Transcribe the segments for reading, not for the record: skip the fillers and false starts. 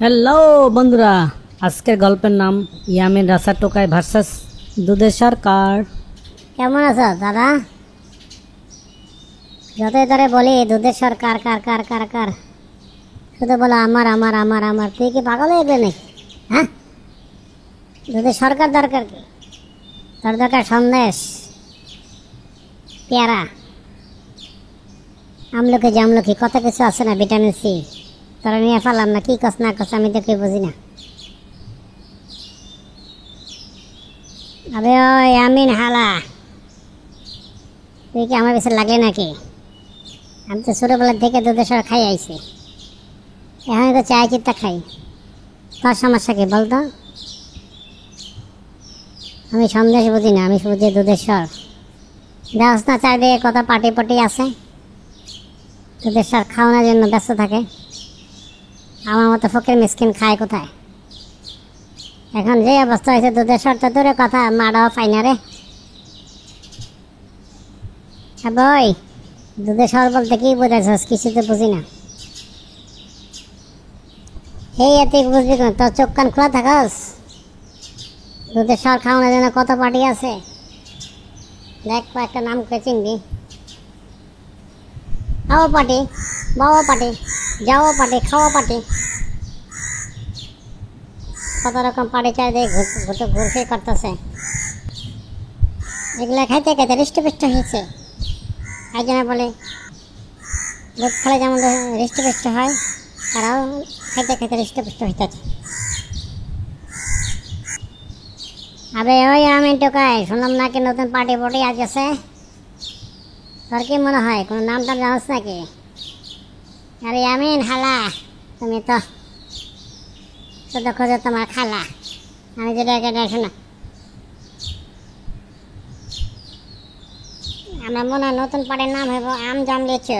Hello বন্ধুরা, আজকের গল্পের নাম ইয়ামিন রাসা টোকাই ভার্সাস দুধের সরকার। কেমন আছো দাদা? যতই ধরে বলি দুধের সরকার কার কার কার কার, শুধু বলো আমার আমার আমার আমার। তুই কি পাগল হয়ে গেলে নাকি? হ্যাঁ, দুধের সরকার দরকার কি? তোর দরকার সন্দেশ, পেয়ারা, আমলকি জামলকি, কত কিছু আছে না, ভিটামিন সি। তোরা নিয়ে ফেলাম না, কি কস না কস আমি তো কি বুঝি না। আবে ও ইয়ামিন হালা, তুই কি আমার পিছনে লাগলে নাকি? আমি তো ছোটোবেলার থেকে দুধের সর খাই আইছি, এখন তো চায় চিত্তা খাই। তোর সমস্যা কি বলতো? আমি সন্দেশ বুঝি না, আমি বুঝি দুধের সর। দেওয়াস না চারিদিকে কত পার্টি পার্টি আছে, দুধের সর খাওয়ানোর জন্য ব্যস্ত থাকে। আমার মতো ফকির মিসকিন খায় কোথায়? এখন যে অবস্থা হয়েছে দুধের সর, তো দূরে কথা মারাও পাই না রে। বই দুধের সর বলতে কি বোঝাচ্ছস? কিছু তো বুঝি না। এই এতে বুঝবি কেন? তোর চোখ কান খোলা থাকস। দুধের সর খাওয়ানোর জন্য কত পার্টি আছে, দেখ একটা নাম করে চিনবি। খাওয়া পার্টি, বাবা পার্টি, যাওয়া পার্টি, খাওয়া পার্টি, কত রকম পার্টি চারিদিকে ঘুরফির করতেছে। এগুলা খাইতে খাইতে হৃষ্টপুষ্ট হয়েছে। এই জন্য বলে দুধ খেলে যেমন হৃষ্টপুষ্ট হয়, তারাও খাইতে খাইতে হৃষ্টপুষ্ট হইতেছে। আবে ওই আমি টোকাই, শুনলাম নাকি নতুন পার্টি পার্টি আজ আছে। তোর কি মনে হয় কোনো নাম টাম জানোস নাকি? আরে ইয়ামিন হালা, তুমি তো শুধু খোঁজো তোমার খালা। আমি যেটা দেখো না, আমার মনে হয় নতুন পার্টির নাম হইব আম জাম লিচু।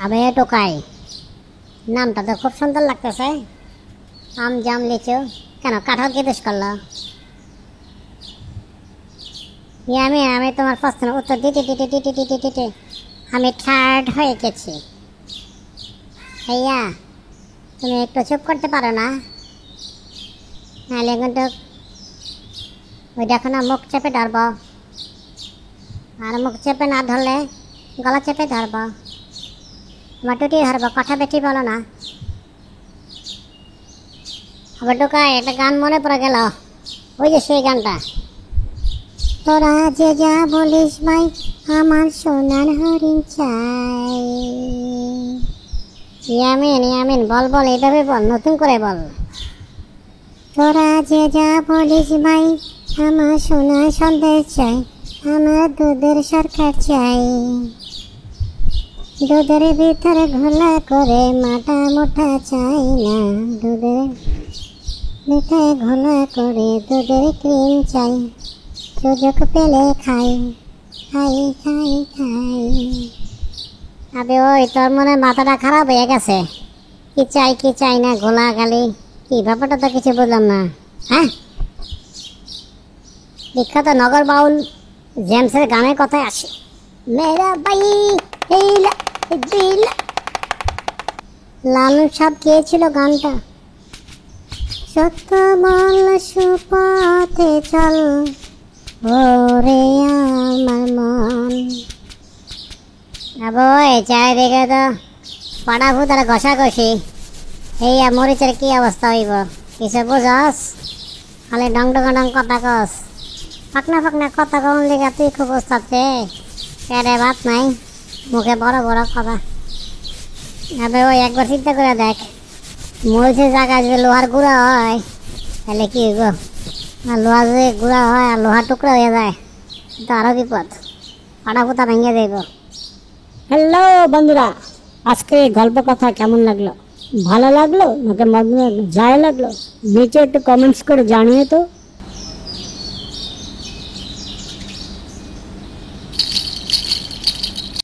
আবে টোকাই, নামটা তো খুব সুন্দর লাগতেছে, আম জাম লিচু। কেন কাঁঠাল কি দোষ করলো? আমি তোমার প্রশ্নের উত্তর দিতে দিতে দিতে দিতে দিতে আমি টায়ার্ড হয়ে গেছি। ভাইয়া তুমি একটু চুপ করতে পারো না? নাহলে কিন্তু ওই দেখো না, মুখ চেপে ধরব, আর মুখ চেপে না ধরলে গলা চেপে ধরব, আমার টুটি ধরব। কথা বেশি বলো না। আবার ঢোকায় একটা গান মনে পড়ে গেল, ওই যে সেই গানটা। তোরা যে যা বলিস ভাই, আমার সোনার হরিণ চাই। ইয়ামিন ইয়ামিন বল বল, এইভাবে বল, নতুন করে বল। তোরা যে যা বলিস ভাই, আমার সোনার সন্দেশ চাই, আমার দুধের সরকার চাই। দুধের ভিতরে ঘোলা করে মাটা মোটা চাই না, দুধের ভিতরে ঘোলা করে দুধের ক্রিম চাই। সুযোগ পেলে খাই খাই খাই খাই। আবে ওই তোর মনে মাথাটা খারাপ হয়ে গেছে, কি চাই কি চাই না গোলা গালি, কি ব্যাপারটা তো কিছু বুঝলাম না। হ্যাঁ, বিখ্যাত নগর বাউল জেমসের গানের কথায় আসে, মেরা বাই লালন সাহেব গিয়েছিল গানটা। সত্য বল সুপথে চল ওরে আমার মন। আবই চারিদিকে তো পাড়া ভূতার ঘষাঘষি, এই মরিচের কি অবস্থা হইব কিছু বুঝস? খালি ডং ডং ডং কথা কস, ফাঁকনা ফাঁকনা কথা কন লিগা তুই খুব ওস্তাদছে, পেটে ভাত নাই, মুখে বড় বড় কথা। আবে ওই একবার চিন্তা করে দেখ, মরিচের জায়গায় যদি লোহার গুঁড়া হয় তাহলে কি হইব? আর লোহা যদি গুঁড়া হয় আর লোহার টুকরা হয়ে যায় তো আরো বিপদ, পাড়া ফুটা ভেঙে দেব। হ্যালো বন্ধুরা, আজকে গল্প কথা কেমন লাগলো? ভালো লাগলো নাকি মন্দ লাগলো? যাই লাগলো নিচে একটু কমেন্টস করে জানিয়ে তো।